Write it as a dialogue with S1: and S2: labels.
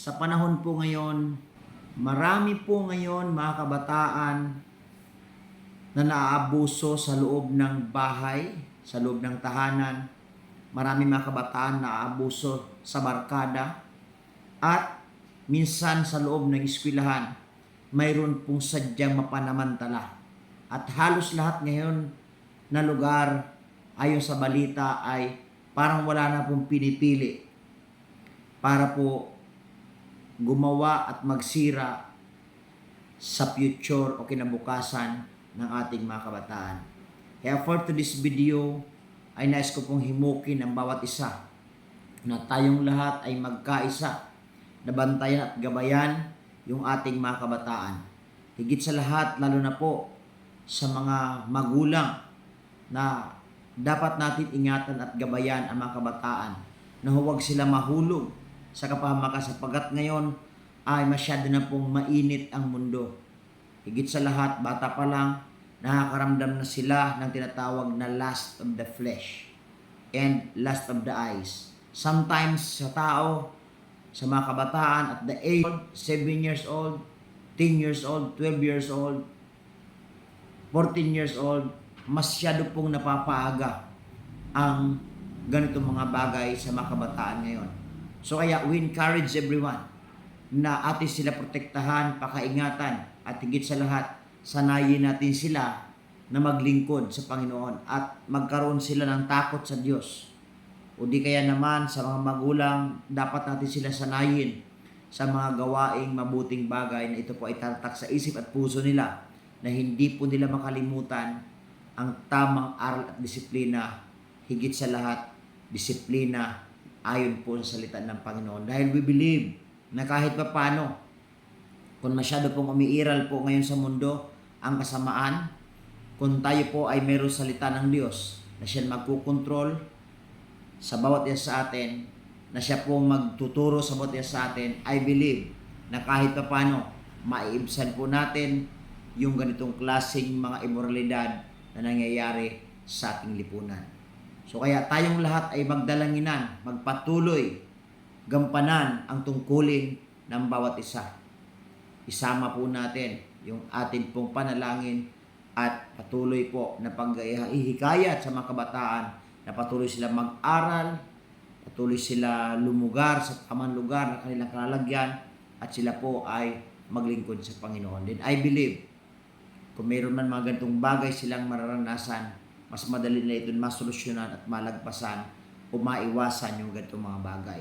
S1: Sa panahon po ngayon, marami po ngayon mga kabataan na naaabuso sa loob ng bahay, sa loob ng tahanan. Marami mga kabataan na naaabuso sa barkada at minsan sa loob ng eskwelahan, mayroon pong sadyang mapanamantala. At halos lahat ngayon na lugar ayon sa balita ay parang wala na pong pinipili para po gumawa at magsira sa future o kinabukasan ng ating mga kabataan. Kaya for today's video ay nais ko pong himukin ang bawat isa na tayong lahat ay magkaisa na bantayan at gabayan yung ating mga kabataan. Higit sa lahat, lalo na po sa mga magulang na dapat natin ingatan at gabayan ang mga kabataan na huwag sila mahulog sa kapahamakan sapagkat ngayon ay masyado na pong mainit ang mundo. Higit sa lahat, bata pa lang, nakakaramdam na sila ng tinatawag na lust of the flesh and lust of the eyes. Sometimes sa tao, sa mga kabataan at the age of 7 years old, 10 years old, 12 years old, 14 years old, masyado pong napapaaga ang ganitong mga bagay sa mga kabataan ngayon. So kaya we encourage everyone na atin sila protektahan, pakaingatan at higit sa lahat, sanayin natin sila na maglingkod sa Panginoon at magkaroon sila ng takot sa Diyos. O di kaya naman sa mga magulang, dapat natin sila sanayin sa mga gawaing mabuting bagay na ito po ay tatak sa isip at puso nila na hindi po nila makalimutan ang tamang aral at disiplina, higit sa lahat, disiplina ayon po sa salita ng Panginoon. Dahil we believe na kahit pa paano, kung masyado pong umiiral po ngayon sa mundo ang kasamaan, kung tayo po ay mayroong salita ng Diyos na siya magkukontrol sa bawat isa sa atin, na siya pong magtuturo sa bawat isa sa atin, I believe na kahit pa paano, maiibsan po natin yung ganitong klaseng mga imoralidad na nangyayari sa ating lipunan. So kaya tayong lahat ay magdalanginan, magpatuloy, gampanan ang tungkulin ng bawat isa. Isama po natin yung atin pong panalangin at patuloy po na pag-ihikayat sa mga kabataan na patuloy sila mag-aral, patuloy sila lumugar sa tamang lugar na kanilang kalalagyan at sila po ay maglingkod sa Panginoon. Then I believe, kung mayroon man mga ganitong bagay silang mararanasan, mas madali na ito masolusyonan at malagpasan o maiwasan yung ganitong mga bagay.